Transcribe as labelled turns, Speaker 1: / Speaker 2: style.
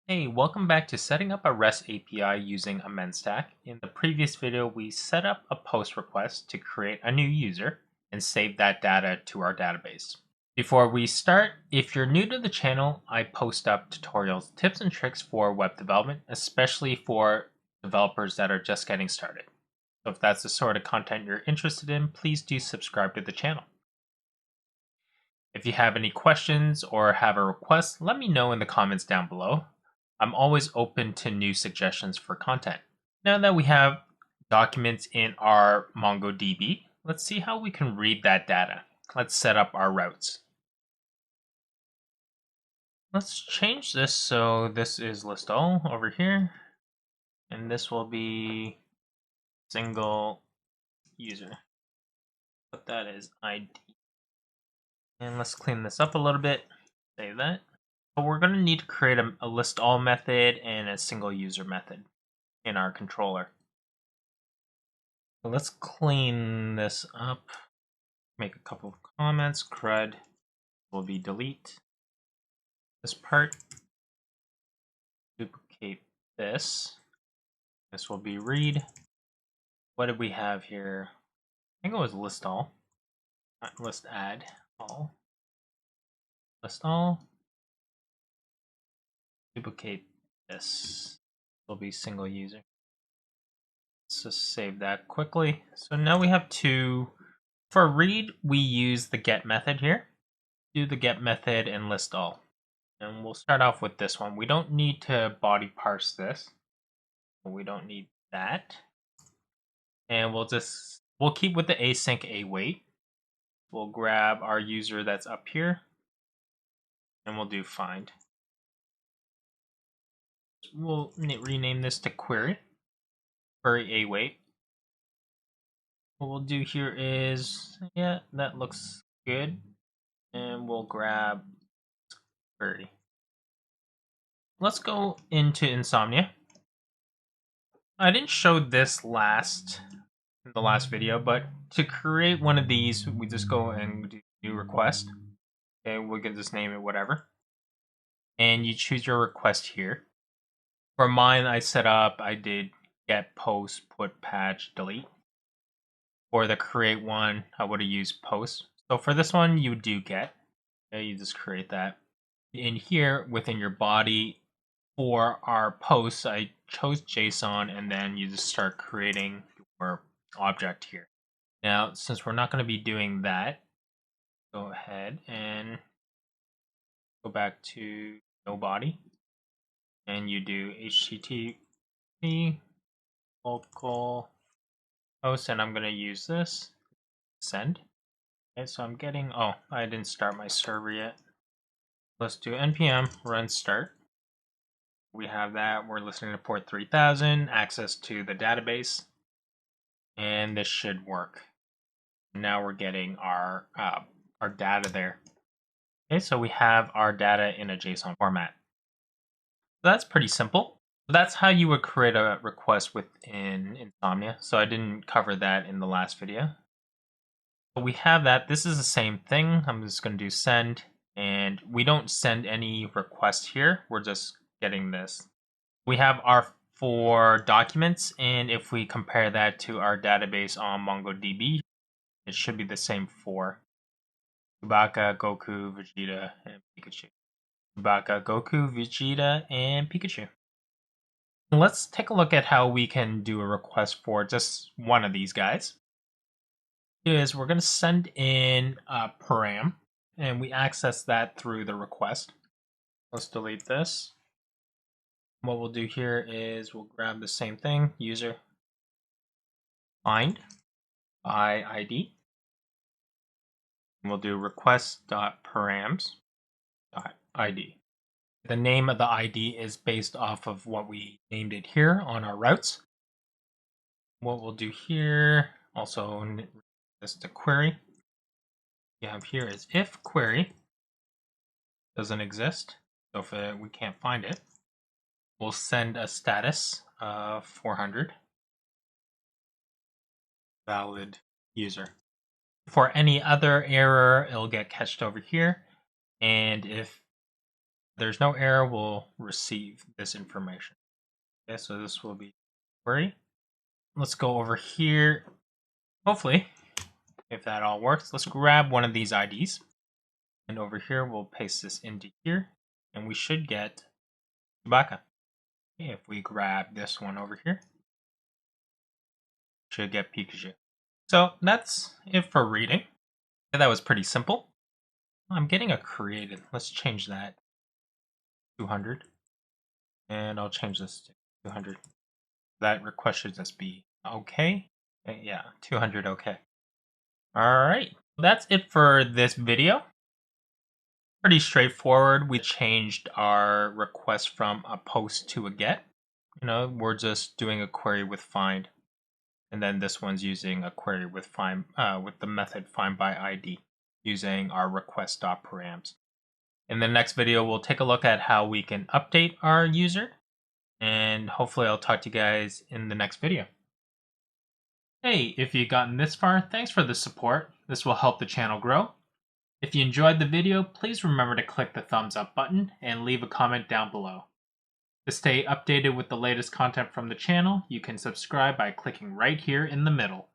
Speaker 1: Hey, welcome back to setting up a REST API using a MenStack. In the previous video, we set up a post request to create a new user and save that data to our database. Before we start, if you're new to the channel, I post up tutorials, tips, and tricks for web development, especially for developers that are just getting started. So if that's the sort of content you're interested in, please do subscribe to the channel. If you have any questions or have a request, let me know in the comments down below. I'm always open to new suggestions for content. Now that we have documents in our MongoDB, let's see how we can read that data. Let's set up our routes. Let's change this so this is list all over here, and this will be single user. But that is ID. And let's clean this up a little bit. Save that. But we're going to need to create a list all method and a single user method in our controller. So let's clean this up. Make a couple of comments. CRUD will be delete this part. Duplicate this. This will be read. What did we have here? I think it was list all. Not list add all. List all. Duplicate this. Will be single user. Let's just save that quickly. So now we have two. For read, we use the get method here. Do the get method and list all. And we'll start off with this one. We don't need to body parse this. We don't need that. And we'll keep with the async await. We'll grab our user that's up here and we'll do find. We'll rename this to query await. What we'll do here is, yeah, that looks good. And we'll grab query. Let's go into Insomnia. I didn't show this in the last video, but to create one of these, we just go and do new request. Okay, we can just name it whatever. And you choose your request here. For mine, I did get, post, put, patch, delete. For the create one, I would have used post. So for this one, you do get. Okay, you just create that. In here, within your body, for our posts, I chose JSON, and then you just start creating your object here. Now, since we're not going to be doing that, go ahead and go back to no body, and you do HTTP local host, and I'm going to use this send. Okay, so I'm getting, oh, I didn't start my server yet. Let's do npm run start. We have that. We're listening to port 3000, access to the database, and this should work. Now we're getting our data there. Okay, so we have our data in a JSON format. So that's pretty simple. So that's how you would create a request within Insomnia. So I didn't cover that in the last video. So we have that. This is the same thing. I'm just going to do send, and we don't send any request here. We're just getting this. We have our 4 documents, and if we compare that to our database on MongoDB, it should be the same 4. Chewbacca, Goku, Vegeta, and Pikachu. Chewbacca, Goku, Vegeta, and Pikachu. Let's take a look at how we can do a request for just one of these guys. Is we're going to send in a param, and we access that through the request. Let's delete this. What we'll do here is we'll grab the same thing, user find by ID. And we'll do request.params.id. The name of the ID is based off of what we named it here on our routes. What we'll do here, also this to query. You have here is if query doesn't exist, so if we can't find it, we'll send a status of 400 valid user. For any other error, it'll get cached over here, and if there's no error, we'll receive this information. Okay, so this will be query. Let's go over here. Hopefully, if that all works, let's grab one of these IDs. And over here, we'll paste this into here. And we should get Chewbacca. Okay, if we grab this one over here, should get Pikachu. So that's it for reading. That was pretty simple. I'm getting a created. Let's change that 200. And I'll change this to 200. That request should just be okay. Yeah, 200 okay. All right, that's it for this video. Pretty straightforward. We changed our request from a post to a get. We're just doing a query with find. And then this one's using a query with find with the method find by ID using our request.params. In the next video, we'll take a look at how we can update our user. And hopefully I'll talk to you guys in the next video. Hey, if you've gotten this far, thanks for the support. This will help the channel grow. If you enjoyed the video, please remember to click the thumbs up button and leave a comment down below. To stay updated with the latest content from the channel, you can subscribe by clicking right here in the middle.